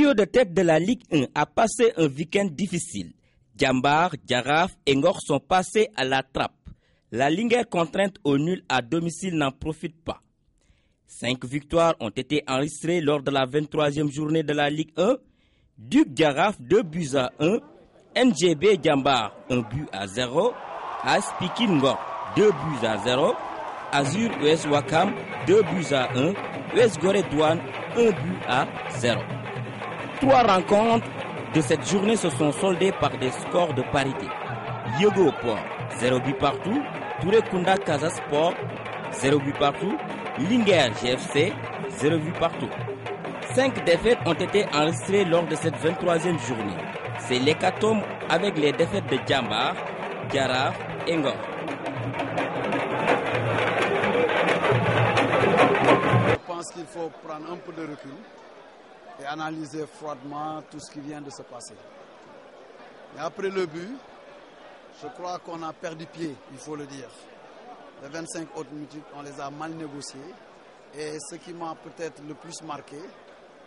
trio de tête de la Ligue 1 a passé un week-end difficile. Djambar, Jaraaf et Ngor sont passés à la trappe. La Linguère contrainte au nul à domicile n'en profite pas. 5 victoires ont été enregistrées lors de la 23e journée de la Ligue 1. Duc Jaraaf 2-1, NGB Djambar 1-0, AS Pikine Ngor 2-0, Azur US Ouakam 2-1, US Gorée Douane 1-0. 3 rencontres de cette journée se sont soldées par des scores de parité. Yogo Port 0 but partout, Touré Kunda Casa Sport 0 but partout, Linguère GFC 0 but partout. 5 défaites ont été enregistrées lors de cette 23e journée. C'est l'hécatombe avec les défaites de Djambar, Jaraaf et Ngor. Je pense qu'il faut prendre un peu de recul et analyser froidement tout ce qui vient de se passer. Et après le but, je crois qu'on a perdu pied, il faut le dire. Les 25 autres minutes, on les a mal négociées. Et ce qui m'a peut-être le plus marqué,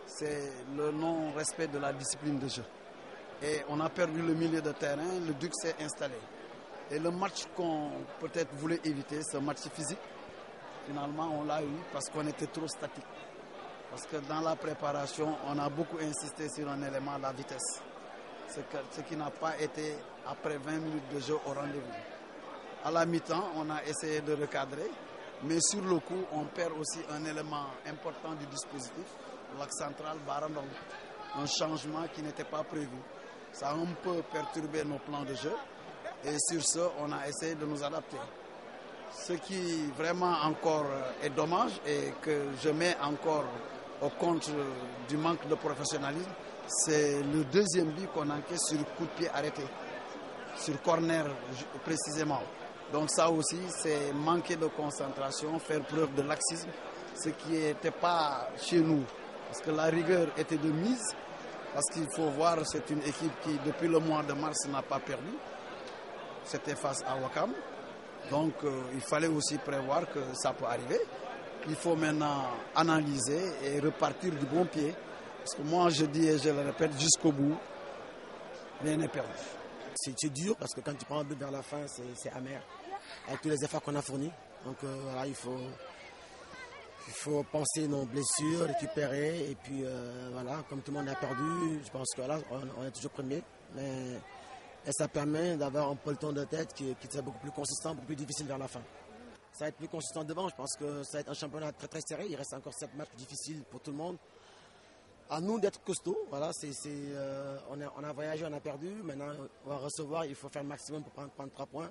c'est le non-respect de la discipline de jeu. Et on a perdu le milieu de terrain, le Duc s'est installé. Et le match qu'on peut-être voulait éviter, ce match physique, finalement on l'a eu parce qu'on était trop statique. Parce que dans la préparation, on a beaucoup insisté sur un élément, la vitesse. Ce qui n'a pas été après 20 minutes de jeu au rendez-vous. À la mi-temps, on a essayé de recadrer, mais sur le coup, on perd aussi un élément important du dispositif, l'axe central Barandong. Un changement qui n'était pas prévu. Ça a un peu perturbé nos plans de jeu et sur ce, on a essayé de nous adapter. Ce qui vraiment encore est dommage et que je mets encore au compte du manque de professionnalisme, c'est le deuxième but qu'on encaisse sur coup de pied arrêté, sur corner précisément. Donc ça aussi, c'est manquer de concentration, faire preuve de laxisme, ce qui n'était pas chez nous. Parce que la rigueur était de mise, parce qu'il faut voir, c'est une équipe qui, depuis le mois de mars, n'a pas perdu. C'était face à Ouakam. Donc il fallait aussi prévoir que ça peut arriver. Il faut maintenant analyser et repartir du bon pied. Parce que moi, je dis et je le répète, jusqu'au bout, rien n'est perdu. C'est dur parce que quand tu prends un but vers la fin, c'est amer. Avec tous les efforts qu'on a fournis. Donc voilà, il faut penser nos blessures, récupérer. Et puis voilà, comme tout le monde a perdu, je pense que là, on est toujours premier. Et ça permet d'avoir un peloton de tête qui est beaucoup plus consistant, beaucoup plus difficile vers la fin. Ça va être plus consistant devant, je pense que ça va être un championnat très très serré. Il reste encore 7 matchs difficiles pour tout le monde. À nous d'être costauds, voilà, on a voyagé, on a perdu, maintenant on va recevoir, il faut faire le maximum pour prendre 3 points.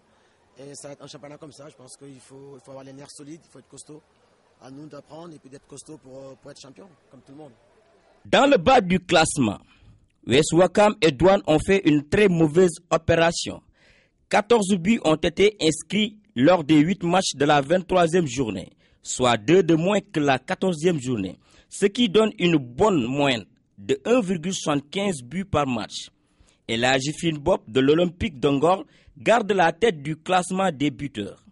Et ça va être un championnat comme ça, je pense qu'il faut avoir les nerfs solides, il faut être costaud. À nous d'apprendre et puis d'être costaud pour être champion, comme tout le monde. Dans le bas du classement, US Ouakam et Douane ont fait une très mauvaise opération. 14 buts ont été inscrits lors des 8 matchs de la 23e journée, soit 2 de moins que la 14e journée, ce qui donne une bonne moyenne de 1,75 buts par match. Et la Jifin Bob de l'Olympique de Ngor garde la tête du classement des buteurs.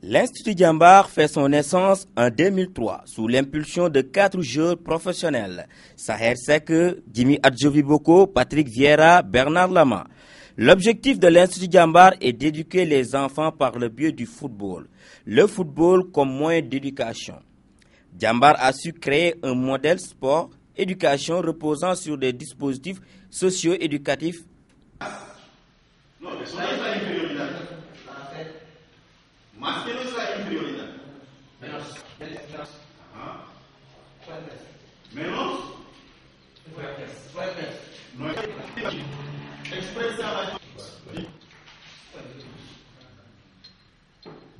L'Institut Djambar fait son naissance en 2003 sous l'impulsion de 4 joueurs professionnels. Saher Sek, Jimmy Adjoviboko, Patrick Vieira, Bernard Lama. L'objectif de l'Institut Djambar est d'éduquer les enfants par le biais du football. Le football comme moyen d'éducation. Djambar a su créer un modèle sport-éducation reposant sur des dispositifs socio-éducatifs. Más que nuestra inferioridad. Menos. No expresa la.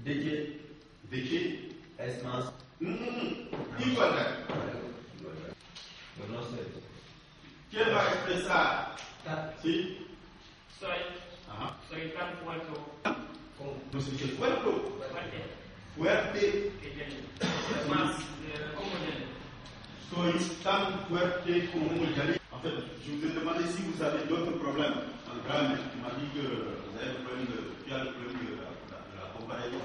¿De qué? Es más. Igualdad. No sé. ¿Quién va a expresar? ¿Sí? Soy tan fuerte. No sé qué fuerte. Fuerte. Más como Soy tan fuerte como un jali. En fait, je vous ai demandé si vous avez d'autres problèmes en grammaire. Tu m'as dit que vous avez le problème tu as le problème de la comparaison.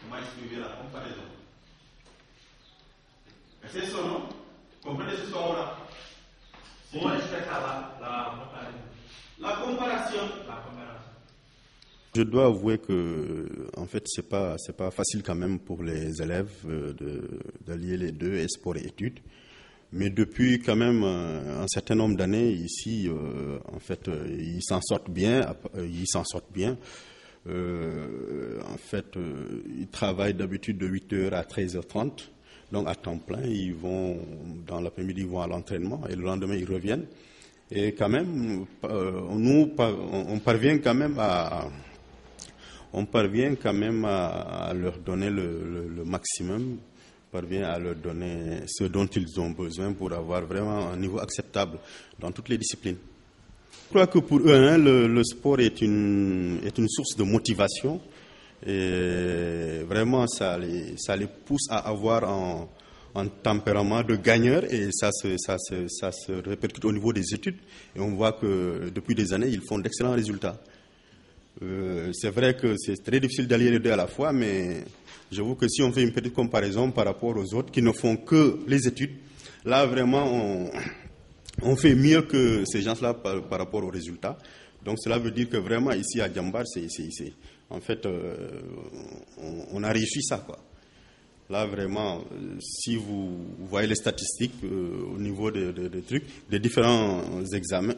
Comment expliquer la comparaison? C'est ça, non? Comprenez ce soir-là? Comment expliquer la comparaison? La comparaison. Je dois avouer que, en fait, c'est pas facile quand même pour les élèves d'allier les deux, sport et études. Mais depuis quand même un certain nombre d'années ici, en fait, ils s'en sortent bien. En fait, ils travaillent d'habitude de 8h à 13h30. Donc à temps plein, ils vont dans l'après-midi, ils vont à l'entraînement et le lendemain ils reviennent. Et quand même, on parvient quand même à leur donner le maximum, on parvient à leur donner ce dont ils ont besoin pour avoir vraiment un niveau acceptable dans toutes les disciplines. Je crois que pour eux, le sport est une source de motivation. Et vraiment, ça les pousse à avoir un tempérament de gagneur et ça se répercute au niveau des études. Et on voit que depuis des années, ils font d'excellents résultats. C'est vrai que c'est très difficile d'allier les deux à la fois, mais j'avoue que si on fait une petite comparaison par rapport aux autres qui ne font que les études, là vraiment on fait mieux que ces gens-là par rapport aux résultats. Donc cela veut dire que vraiment ici à Djambar, en fait, on a réussi ça, quoi. Là, vraiment, si vous voyez les statistiques au niveau des différents examens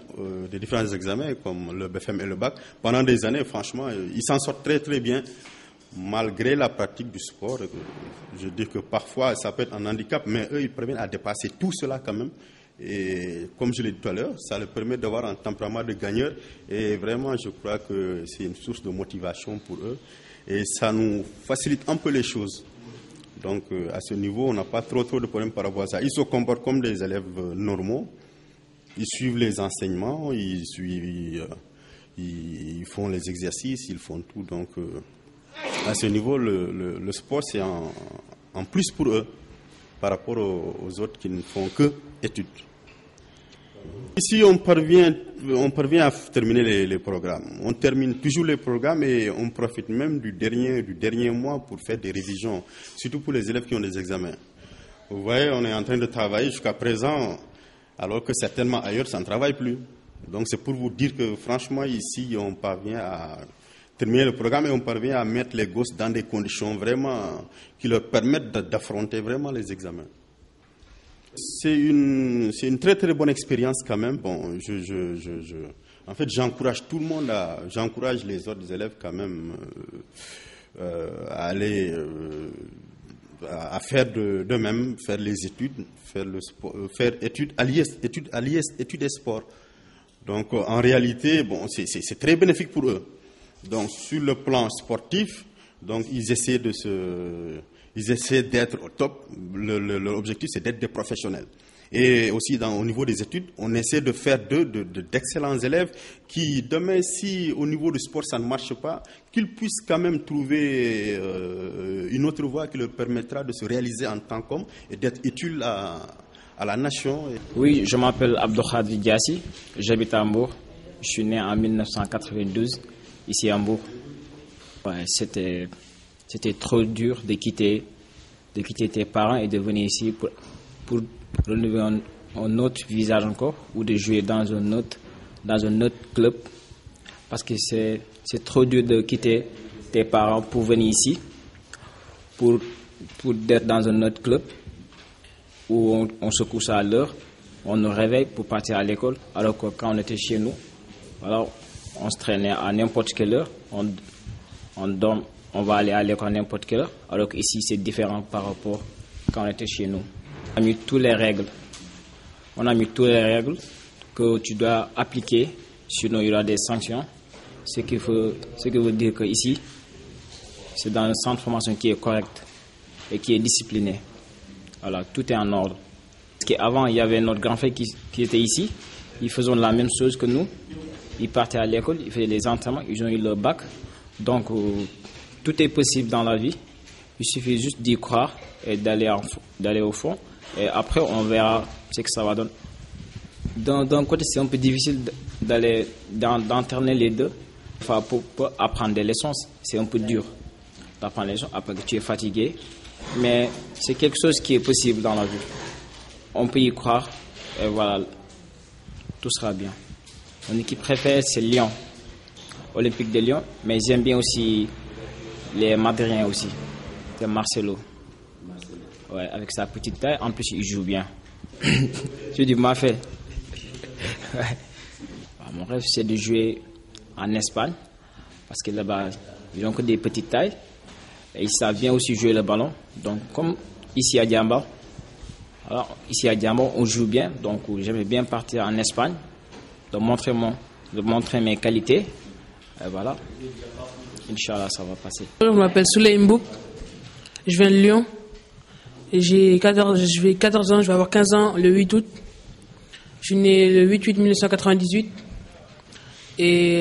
comme le BFM et le bac, pendant des années, franchement, ils s'en sortent très très bien, malgré la pratique du sport. Je dis que parfois, ça peut être un handicap, mais eux, ils parviennent à dépasser tout cela quand même. Et comme je l'ai dit tout à l'heure, ça leur permet d'avoir un tempérament de gagneur. Et vraiment, je crois que c'est une source de motivation pour eux. Et ça nous facilite un peu les choses. Donc, à ce niveau, on n'a pas trop de problèmes par rapport à ça. Ils se comportent comme des élèves normaux. Ils suivent les enseignements, ils font les exercices, ils font tout. Donc, à ce niveau, le sport, c'est en plus pour eux par rapport aux autres qui ne font que études. Ici, on parvient à terminer les programmes. On termine toujours les programmes et on profite même du dernier mois pour faire des révisions, surtout pour les élèves qui ont des examens. Vous voyez, on est en train de travailler jusqu'à présent, alors que certainement ailleurs, ça ne travaille plus. Donc, c'est pour vous dire que franchement, ici, on parvient à terminer le programme et on parvient à mettre les gosses dans des conditions vraiment qui leur permettent d'affronter vraiment les examens. C'est une très très bonne expérience quand même. Bon, en fait, j'encourage tout le monde, j'encourage les autres élèves quand même à aller à faire d'eux-mêmes, faire les études, faire le sport, faire études et sport. Donc en réalité, bon, c'est très bénéfique pour eux. Donc sur le plan sportif, donc ils essaient d'être au top. L'objectif, c'est d'être des professionnels. Et aussi, au niveau des études, on essaie de faire d'excellents élèves qui, demain, si au niveau du sport, ça ne marche pas, qu'ils puissent quand même trouver une autre voie qui leur permettra de se réaliser en tant qu'homme et d'être utile à la nation. Oui, je m'appelle Abdoukhadri Diassi, j'habite à Hambourg. Je suis né en 1992, ici à Hambourg. Ouais, c'était trop dur de quitter tes parents et de venir ici pour renouveler un autre visage encore ou de jouer dans un autre club. Parce que c'est trop dur de quitter tes parents pour venir ici, pour être dans un autre club où on se couche à l'heure, on nous réveille pour partir à l'école, alors que quand on était chez nous, alors on se traînait à n'importe quelle heure, on dorme. On va aller à l'école à n'importe quelle heure, alors qu'ici c'est différent par rapport à quand on était chez nous. On a mis toutes les règles. Que tu dois appliquer, sinon il y aura des sanctions. Ce qui veut dire qu'ici, c'est dans un centre de formation qui est correct et qui est discipliné. Voilà, tout est en ordre. Parce qu'avant, il y avait notre grand frère qui était ici. Ils faisaient la même chose que nous. Ils partaient à l'école, ils faisaient les entraînements, ils ont eu leur bac. Donc, tout est possible dans la vie. Il suffit juste d'y croire et d'aller au fond. Et après, on verra ce que ça va donner. D'un côté, c'est un peu difficile d'entraîner les deux. Enfin, pour apprendre des leçons, c'est un peu dur d'apprendre les leçons après que tu es fatigué. Mais c'est quelque chose qui est possible dans la vie. On peut y croire et voilà, tout sera bien. Mon équipe préférée, c'est Lyon, Olympique de Lyon. Mais j'aime bien aussi les Madriens aussi. C'est Marcelo. Ouais, avec sa petite taille, en plus il joue bien. Je dis m'a fait. Ouais. Mon rêve c'est de jouer en Espagne parce que là-bas ils ont que des petites tailles et ils savent bien aussi jouer le ballon. Donc comme ici à Diambar, alors ici à Diambar on joue bien, donc j'aimerais bien partir en Espagne, de montrer mes qualités. Et voilà, Inch'Allah ça va passer. Je m'appelle Souleym Bouk, je viens de Lyon. J'ai 14 ans, je vais avoir 15 ans le 8 août. Je suis né le 8/8/1998 et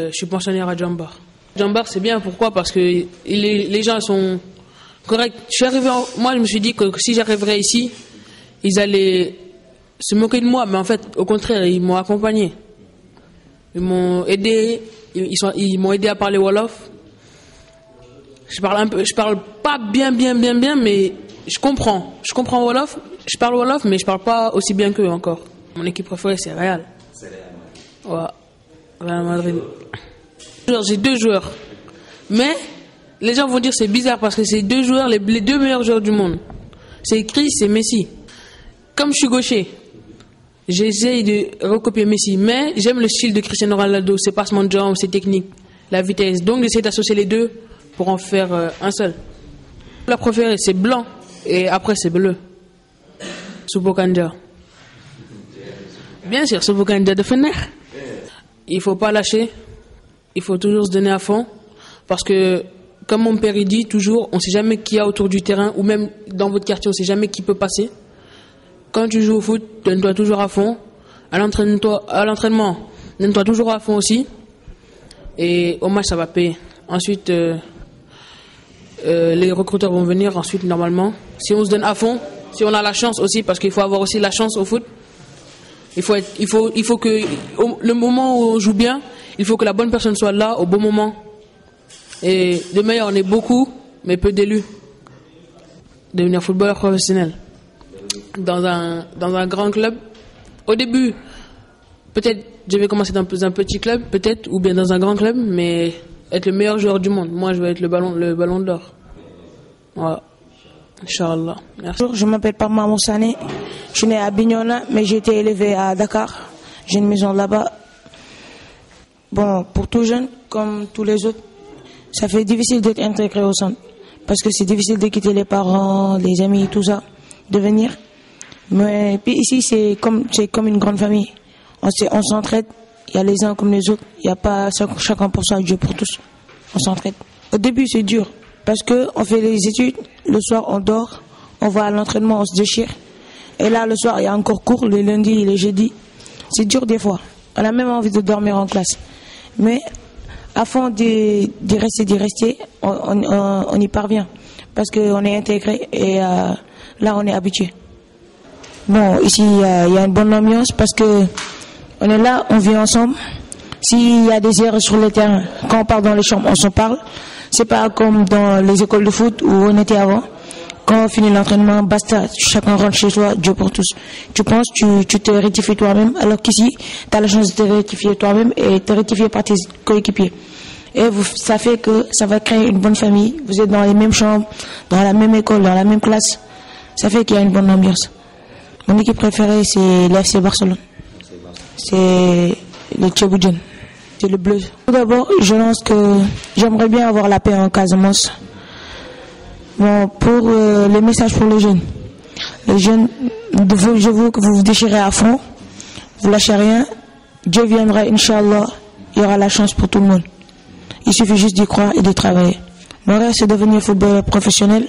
je suis pensionnaire à Djambar. Djambar c'est bien, pourquoi? Parce que les gens sont corrects. Moi je me suis dit que si j'arriverais ici, ils allaient se moquer de moi, mais en fait au contraire ils m'ont accompagné. Ils m'ont aidé, ils m'ont aidé à parler Wolof. Je parle pas bien, mais je comprends Wolof, je parle Wolof, mais je parle pas aussi bien qu'eux encore. Mon équipe préférée, c'est Real. Ouais, Real Madrid. J'ai 2 joueurs. Mais les gens vont dire c'est bizarre parce que c'est 2 joueurs, les 2 meilleurs joueurs du monde. C'est Chris et Messi. Comme je suis gaucher, j'essaye de recopier Messi, mais j'aime le style de Cristiano Ronaldo, ses passements de jambes, ses techniques, la vitesse. Donc j'essaie d'associer les deux pour en faire un seul. La préférée, c'est blanc. Et après, c'est bleu. Soubokandja. Bien sûr, Soubokandja de Fener. Il ne faut pas lâcher. Il faut toujours se donner à fond. Parce que, comme mon père il dit toujours, on ne sait jamais qui y a autour du terrain, ou même dans votre quartier, on ne sait jamais qui peut passer. Quand tu joues au foot, donne-toi toujours à fond. À l'entraînement, donne-toi toujours à fond aussi. Et au match, ça va payer. Ensuite, les recruteurs vont venir ensuite normalement. Si on se donne à fond, si on a la chance aussi, parce qu'il faut avoir aussi la chance au foot. Il faut que le moment où on joue bien, il faut que la bonne personne soit là au bon moment. Et de meilleurs, on est beaucoup, mais peu d'élus. Devenir footballeur professionnel dans un grand club. Au début, peut-être je vais commencer dans un petit club, peut-être, ou bien dans un grand club, mais être le meilleur joueur du monde. Moi, je vais être le ballon d'or. Voilà. Inch'Allah. Merci. Bonjour, je m'appelle Parma Moussane. Je suis né à Bignona, mais j'ai été élevé à Dakar. J'ai une maison là-bas. Bon, pour tout jeune, comme tous les autres, ça fait difficile d'être intégré au centre. Parce que c'est difficile de quitter les parents, les amis, tout ça, de venir. Mais puis ici, c'est comme une grande famille. On s'entraide. Il y a les uns comme les autres. Il n'y a pas chacun pour soi, Dieu pour tous. On s'entraide. Au début, c'est dur. Parce qu'on fait les études. Le soir, on dort. On va à l'entraînement, on se déchire. Et là, le soir, il y a encore cours, le lundi et le jeudi. C'est dur des fois. On a même envie de dormir en classe. Mais avant d'y rester, on y parvient. Parce qu'on est intégré et là, on est habitué. Bon, ici, il y a une bonne ambiance parce que on est là, on vit ensemble. S'il y a des erreurs sur le terrain, quand on part dans les chambres, on s'en parle. C'est pas comme dans les écoles de foot où on était avant. Quand on finit l'entraînement, basta, chacun rentre chez soi, Dieu pour tous. Tu penses, tu te rectifies toi-même, alors qu'ici, tu as la chance de te rectifier toi-même et te rectifier par tes coéquipiers. Et ça fait que ça va créer une bonne famille. Vous êtes dans les mêmes chambres, dans la même école, dans la même classe. Ça fait qu'il y a une bonne ambiance. Mon équipe préférée, c'est l'FC Barcelone. C'est le Tchéboudian. C'est le bleu. Tout d'abord, je lance que j'aimerais bien avoir la paix en Casamance. Bon, pour les messages pour les jeunes. Les jeunes, je veux que vous vous déchirez à fond. Vous lâchez rien. Dieu viendra, Inch'Allah. Il y aura la chance pour tout le monde. Il suffit juste d'y croire et de travailler. Mon rêve, c'est de devenir footballeur professionnel.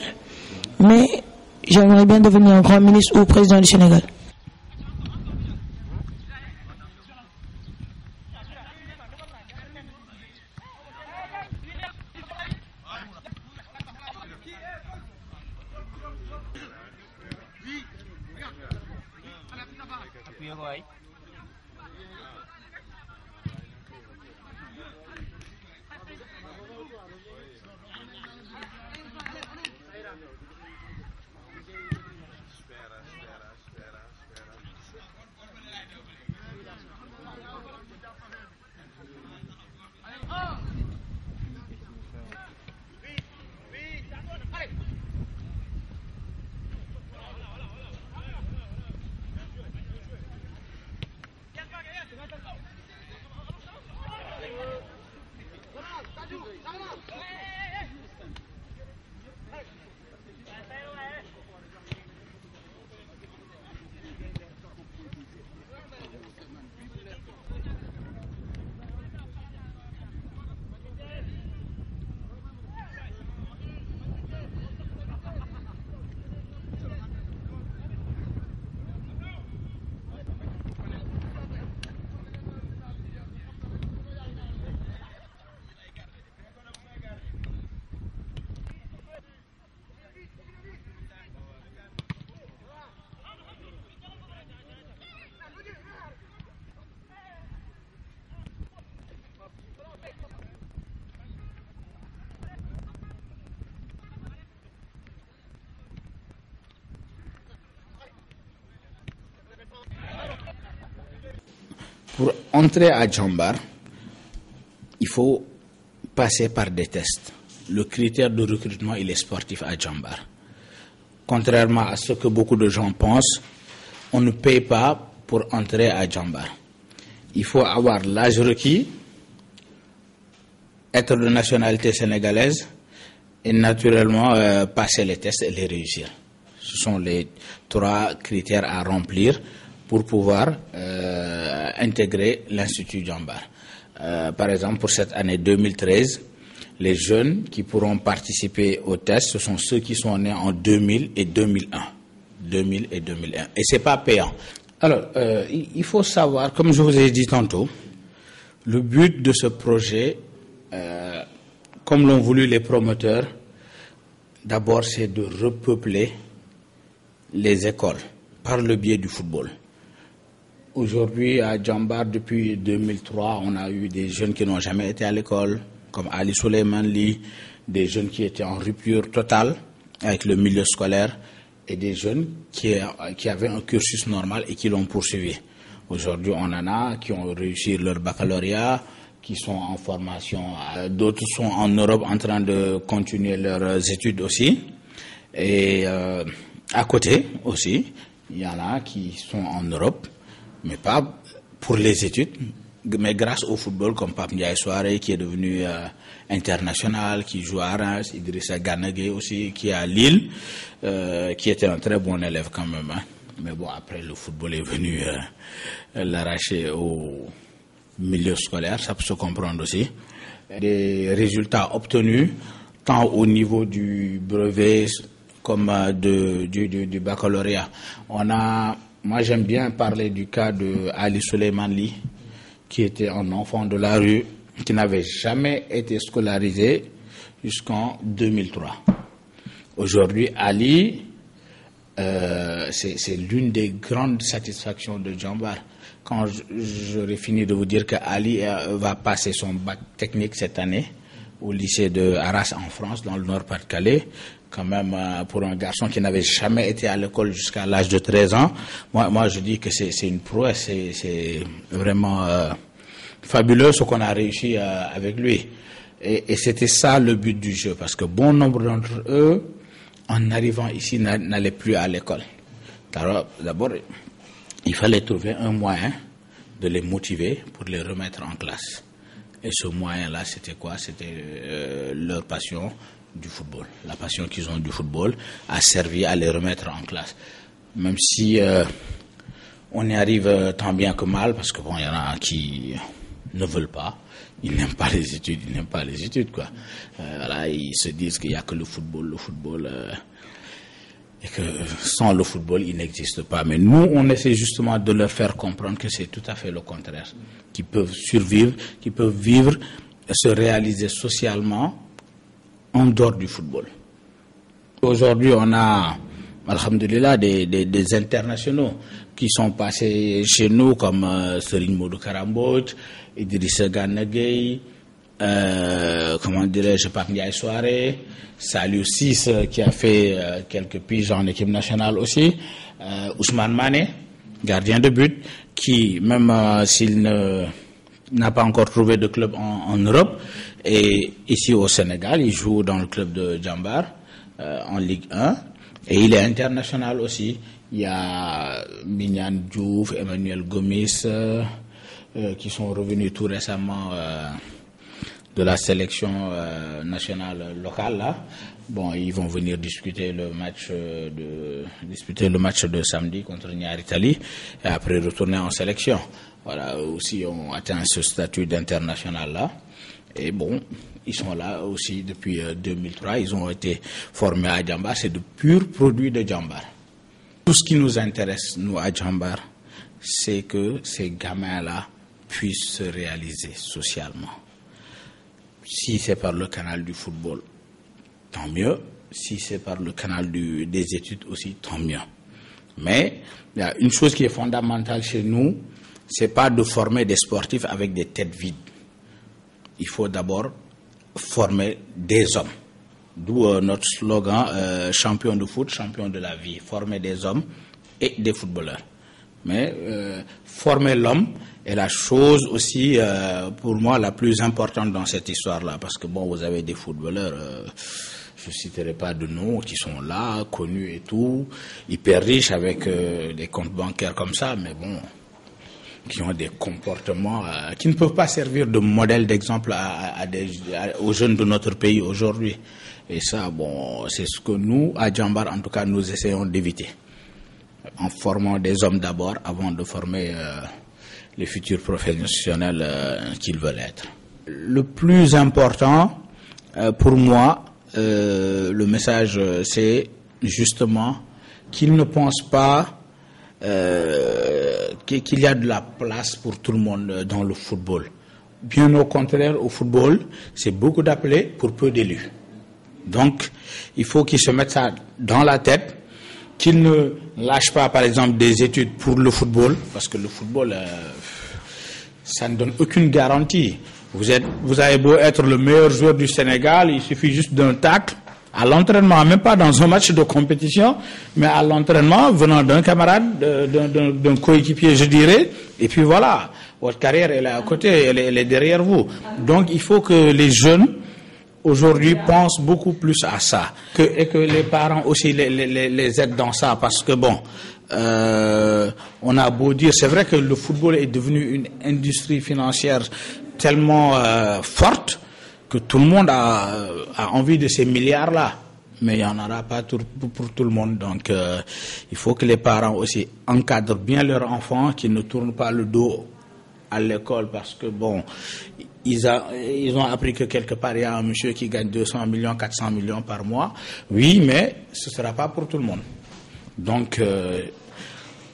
Mais j'aimerais bien devenir un grand ministre ou président du Sénégal. Pour entrer à Djambar, il faut passer par des tests. Le critère de recrutement, il est sportif à Djambar. Contrairement à ce que beaucoup de gens pensent, on ne paye pas pour entrer à Djambar. Il faut avoir l'âge requis, être de nationalité sénégalaise et naturellement passer les tests et les réussir. Ce sont les 3 critères à remplir pour pouvoir intégrer l'Institut Djambar. Par exemple, pour cette année 2013, les jeunes qui pourront participer aux tests, ce sont ceux qui sont nés en 2000 et 2001. 2000 et 2001. Et ce n'est pas payant. Alors, il faut savoir, comme je vous ai dit tantôt, le but de ce projet, comme l'ont voulu les promoteurs, d'abord c'est de repeupler les écoles par le biais du football. Aujourd'hui, à Djambar, depuis 2003, on a eu des jeunes qui n'ont jamais été à l'école, comme Ali Souleymane Ly, des jeunes qui étaient en rupture totale avec le milieu scolaire, et des jeunes qui avaient un cursus normal et qui l'ont poursuivi. Aujourd'hui, on en a qui ont réussi leur baccalauréat, qui sont en formation. D'autres sont en Europe en train de continuer leurs études aussi. Et à côté aussi, il y en a qui sont en Europe, mais pas pour les études, mais grâce au football, comme Pape Ndiaye Souaré, qui est devenu international, qui joue à Reims, Idrissa Gana Gueye aussi, qui est à Lille, qui était un très bon élève quand même. Hein. Mais bon, après, le football est venu l'arracher au milieu scolaire, ça peut se comprendre aussi. Des résultats obtenus, tant au niveau du brevet comme du baccalauréat. Moi, j'aime bien parler du cas de Ali Souleymane Ly, qui était un enfant de la rue, qui n'avait jamais été scolarisé jusqu'en 2003. Aujourd'hui, Ali, c'est l'une des grandes satisfactions de Djambar. Quand j'aurai fini de vous dire que Ali va passer son bac technique cette année au lycée de Arras en France, dans le Nord-Pas-de-Calais, quand même pour un garçon qui n'avait jamais été à l'école jusqu'à l'âge de 13 ans, moi je dis que c'est une prouesse, c'est vraiment fabuleux ce qu'on a réussi avec lui. Et c'était ça le but du jeu, parce que bon nombre d'entre eux, en arrivant ici, n'allaient plus à l'école. D'abord, il fallait trouver un moyen de les motiver pour les remettre en classe. Et ce moyen-là, c'était quoi? C'était leur passion du football. La passion qu'ils ont du football a servi à les remettre en classe. Même si on y arrive tant bien que mal, parce que bon, il y en a qui ne veulent pas. Ils n'aiment pas les études, quoi. Voilà, ils se disent qu'il n'y a que le football, et que sans le football, il n'existe pas. Mais nous, on essaie justement de leur faire comprendre que c'est tout à fait le contraire. Qu'ils peuvent survivre, qu'ils peuvent vivre, se réaliser socialement en dehors du football. Aujourd'hui, on a, alhamdoulilah, des internationaux qui sont passés chez nous, comme Serigne Modou Kara Mbodj, Idrissa Gana Gueye, comment dirais-je, Pape Ndiaye Souaré, Saliou Ciss qui a fait quelques piges en équipe nationale aussi, Ousmane Mané, gardien de but, qui, même s'il n'a pas encore trouvé de club en Europe, et ici au Sénégal, il joue dans le club de Djambar, en Ligue 1, et il est international aussi. Il y a Mignane Diouf, Emmanuel Gomis, qui sont revenus tout récemment de la sélection nationale locale là. Bon, ils vont venir disputer le match de samedi contre Niary Tally et après retourner en sélection. Voilà, aussi ont atteint ce statut d'international là. Et bon, ils sont là aussi depuis 2003. Ils ont été formés à Djambar. C'est de purs produits de Djambar. Tout ce qui nous intéresse, nous, à Djambar, c'est que ces gamins-là puissent se réaliser socialement. Si c'est par le canal du football, tant mieux. Si c'est par le canal des études aussi, tant mieux. Mais il y a une chose qui est fondamentale chez nous, c'est pas de former des sportifs avec des têtes vides. Il faut d'abord former des hommes. D'où notre slogan champion de foot, champion de la vie. Former des hommes et des footballeurs. Mais former l'homme est la chose aussi, pour moi, la plus importante dans cette histoire-là. Parce que bon, vous avez des footballeurs, je ne citerai pas de noms, qui sont là, connus et tout, hyper riches avec des comptes bancaires comme ça, mais bon, qui ont des comportements qui ne peuvent pas servir de modèle, d'exemple aux jeunes de notre pays aujourd'hui. Et ça, bon, c'est ce que nous, à Djambar, en tout cas, nous essayons d'éviter. En formant des hommes d'abord, avant de former les futurs professionnels qu'ils veulent être. Le plus important, pour moi, le message, c'est justement qu'ils ne pensent pas qu'il y a de la place pour tout le monde dans le football. Bien au contraire, au football, c'est beaucoup d'appelés pour peu d'élus. Donc, il faut qu'ils se mettent ça dans la tête, qu'ils ne lâchent pas, par exemple, des études pour le football, parce que le football, ça ne donne aucune garantie. Vous avez beau être le meilleur joueur du Sénégal, il suffit juste d'un tacle à l'entraînement, même pas dans un match de compétition, mais à l'entraînement venant d'un camarade, d'un coéquipier, je dirais, et puis voilà, votre carrière elle est à côté, elle est derrière vous. Donc il faut que les jeunes aujourd'hui pensent beaucoup plus à ça, et que les parents aussi les aident dans ça, parce que bon, on a beau dire, c'est vrai que le football est devenu une industrie financière tellement forte que tout le monde a envie de ces milliards-là. Mais il n'y en aura pas pour tout le monde. Donc, il faut que les parents aussi encadrent bien leurs enfants, qu'ils ne tournent pas le dos à l'école, parce que bon, ils ont appris que quelque part, il y a un monsieur qui gagne 200 millions, 400 millions par mois. Oui, mais ce ne sera pas pour tout le monde. Donc,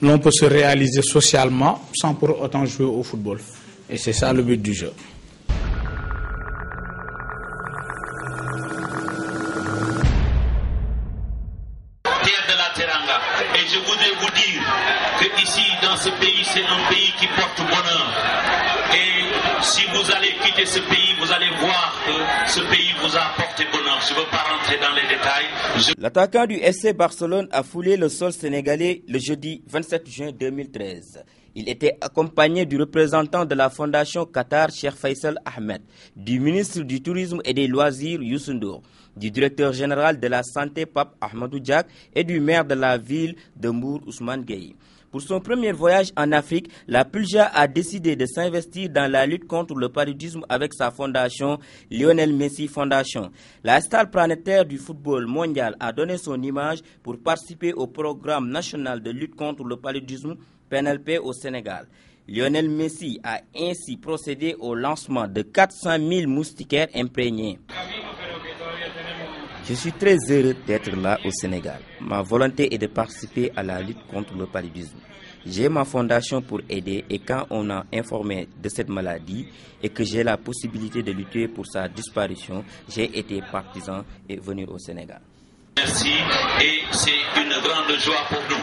l'on peut se réaliser socialement sans pour autant jouer au football. Et c'est ça le but du jeu. Et je voudrais vous dire que ici, dans ce pays, c'est un pays qui porte bonheur. Et si vous allez quitter ce pays, vous allez voir que ce pays vous a apporté bonheur. Je ne veux pas rentrer dans les détails. L'attaquant du FC Barcelone a foulé le sol sénégalais le jeudi 27 juin 2013. Il était accompagné du représentant de la Fondation Qatar, Cheikh Faisal Ahmed, du ministre du Tourisme et des Loisirs, Youssou Ndour, du directeur général de la Santé, Pape Ahmadou Diak, et du maire de la ville de Mbour, Ousmane Gueye. Pour son premier voyage en Afrique, la Pulja a décidé de s'investir dans la lutte contre le paludisme avec sa fondation Lionel Messi Fondation. La star planétaire du football mondial a donné son image pour participer au programme national de lutte contre le paludisme PNLP au Sénégal. Lionel Messi a ainsi procédé au lancement de 400 000 moustiquaires imprégnés. Je suis très heureux d'être là au Sénégal. Ma volonté est de participer à la lutte contre le paludisme. J'ai ma fondation pour aider, et quand on a informé de cette maladie et que j'ai la possibilité de lutter pour sa disparition, j'ai été partisan et venu au Sénégal. Merci, et c'est une grande joie pour nous.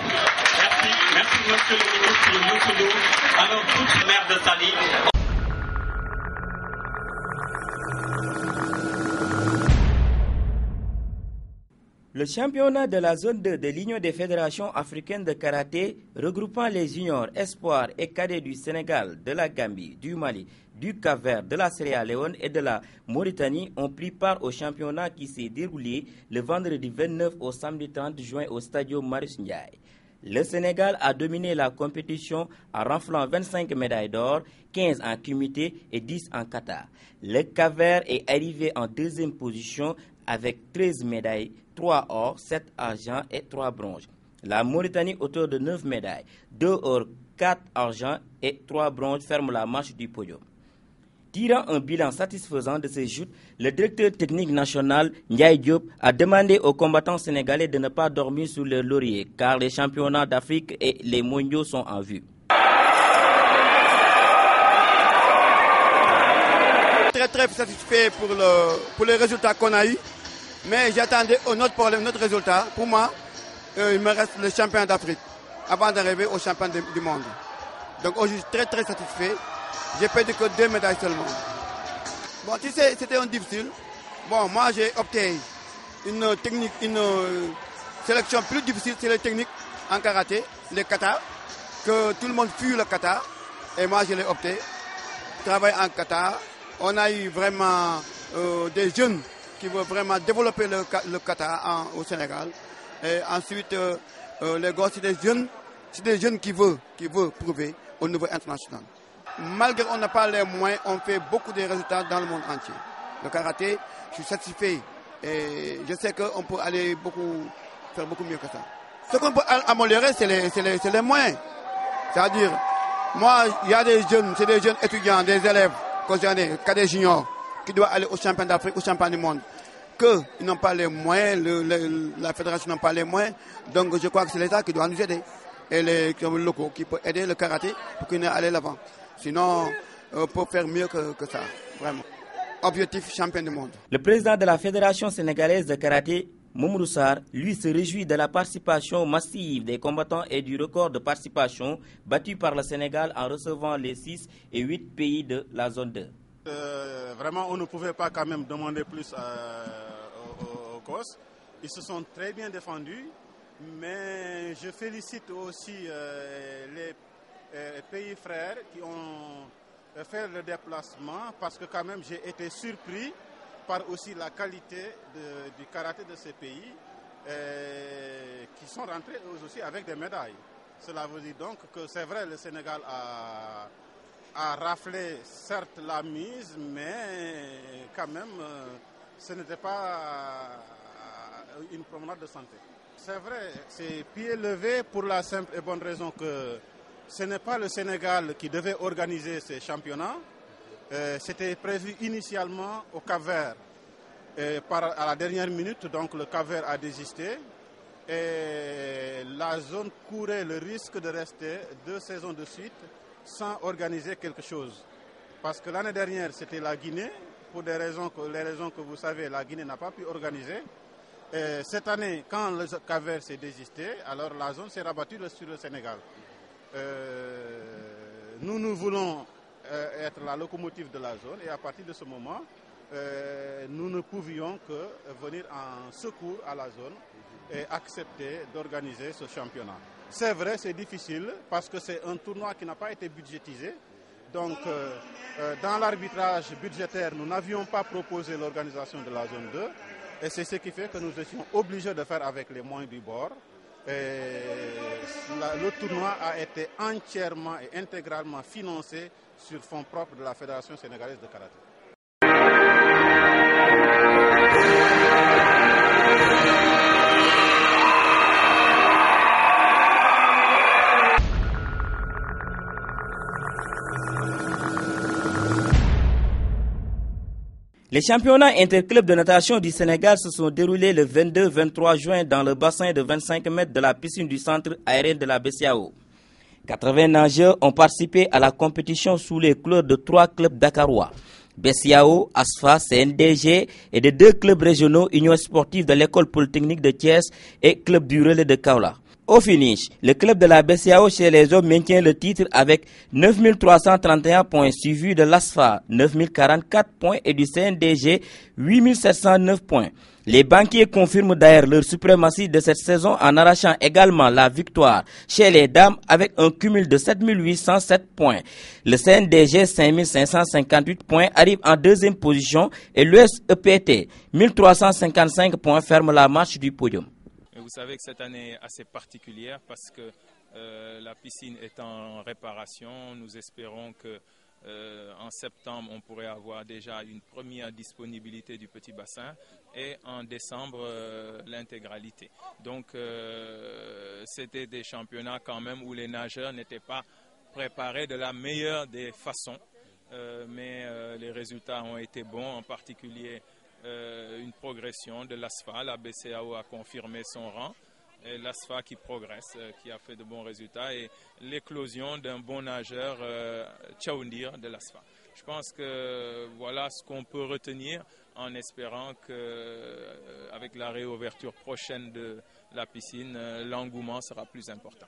Merci monsieur le ministre. Alors, toute maire de Saly. Le championnat de la zone 2 de l'Union des fédérations africaines de karaté, regroupant les juniors, espoirs et cadets du Sénégal, de la Gambie, du Mali, du Cap-Vert, de la Sierra Leone et de la Mauritanie, ont pris part au championnat qui s'est déroulé le vendredi 29 au samedi 30 juin au stade Marius Ndiaye. Le Sénégal a dominé la compétition en raflant 25 médailles d'or, 15 en cumité et 10 en kata. Le Cap-Vert est arrivé en deuxième position avec 13 médailles, 3 or, 7 argent et 3 bronzes. La Mauritanie, auteur de 9 médailles, 2 or, 4 argent et 3 bronzes, ferme la marche du podium. Tirant un bilan satisfaisant de ces joutes, le directeur technique national, Ndiaye Diop, a demandé aux combattants sénégalais de ne pas dormir sur leur laurier, car les championnats d'Afrique et les mondiaux sont en vue. Très satisfait pour les résultats qu'on a eu, mais j'attendais un autre problème, un autre résultat. Pour moi, il me reste le champion d'Afrique avant d'arriver au champion du monde. Donc aujourd'hui, je suis très satisfait. J'ai perdu que 2 médailles seulement. Bon, tu sais, c'était un difficile. Bon, moi j'ai opté une technique, une sélection plus difficile, c'est les techniques en karaté, les kata. que tout le monde fuit le Qatar. Et moi, je l'ai opté. Travailler en Qatar. On a eu vraiment des jeunes qui veulent vraiment développer le Qatar au Sénégal. Et ensuite, les gars, c'est des jeunes qui veulent prouver au niveau international. Malgré qu'on n'a pas les moyens, on fait beaucoup de résultats dans le monde entier. Le karaté, je suis satisfait et je sais qu'on peut aller faire beaucoup mieux que ça. Ce qu'on peut améliorer, c'est les moyens. C'est-à-dire, moi, il y a des jeunes, c'est des jeunes étudiants, des élèves, cadets juniors, qui doivent aller au championnat d'Afrique, au championnat du monde. Qu'ils n'ont pas les moyens, la fédération n'a pas les moyens. Donc je crois que c'est l'État qui doit nous aider. Et les locaux qui peuvent aider le karaté pour qu'il aille de l'avant. Sinon, on peut faire mieux que ça, vraiment. Objectif champion du monde. Le président de la Fédération sénégalaise de karaté, Mamadou Sarr, lui se réjouit de la participation massive des combattants et du record de participation battu par le Sénégal en recevant les 6 et 8 pays de la zone 2. Vraiment, on ne pouvait pas quand même demander plus aux COS. Ils se sont très bien défendus, mais je félicite aussi les pays frères qui ont fait le déplacement parce que quand même j'ai été surpris par aussi la qualité du karaté de ces pays qui sont rentrés eux aussi avec des médailles. Cela veut dire donc que c'est vrai, le Sénégal a raflé certes la mise, mais quand même ce n'était pas une promenade de santé. C'est vrai, c'est pied levé pour la simple et bonne raison que ce n'est pas le Sénégal qui devait organiser ces championnats. C'était prévu initialement au Cap-Vert. À la dernière minute, donc le Cap-Vert a désisté. Et la zone courait le risque de rester 2 saisons de suite sans organiser quelque chose. Parce que l'année dernière, c'était la Guinée. Pour les raisons que vous savez, la Guinée n'a pas pu organiser. Et cette année, quand le Cap-Vert s'est désisté, alors la zone s'est rabattue sur le Sénégal. Nous voulons être la locomotive de la zone et à partir de ce moment, nous ne pouvions que venir en secours à la zone et accepter d'organiser ce championnat. C'est vrai, c'est difficile parce que c'est un tournoi qui n'a pas été budgétisé. Donc, dans l'arbitrage budgétaire, nous n'avions pas proposé l'organisation de la zone 2 et c'est ce qui fait que nous étions obligés de faire avec les moyens du bord. Le tournoi a été entièrement et intégralement financé sur fonds propres de la Fédération sénégalaise de karaté. Les championnats interclubs de natation du Sénégal se sont déroulés le 22-23 juin dans le bassin de 25 mètres de la piscine du centre aérien de la BCEAO. 80 nageurs ont participé à la compétition sous les couleurs de 3 clubs dakarois, BCEAO, ASFA, CNDG et de 2 clubs régionaux, Union sportive de l'école polytechnique de Thiès et Club du relais de Kaolack. Au finish, le club de la BCEAO chez les hommes maintient le titre avec 9331 points, suivi de l'ASFA 9044 points et du CNDG 8709 points. Les banquiers confirment d'ailleurs leur suprématie de cette saison en arrachant également la victoire chez les dames avec un cumul de 7807 points. Le CNDG 5558 points arrive en deuxième position et l'USEPT 1355 points ferme la marche du podium. Vous savez que cette année est assez particulière parce que la piscine est en réparation. Nous espérons que en septembre, on pourrait avoir déjà une première disponibilité du petit bassin et en décembre, l'intégralité. Donc, c'était des championnats quand même où les nageurs n'étaient pas préparés de la meilleure des façons. Mais les résultats ont été bons, en particulier une progression de l'ASFA. La BCEAO a confirmé son rang. Et l'ASFA qui progresse, qui a fait de bons résultats, et l'éclosion d'un bon nageur, Tchaoundir de l'ASFA. Je pense que voilà ce qu'on peut retenir en espérant qu'avec la réouverture prochaine de la piscine, l'engouement sera plus important.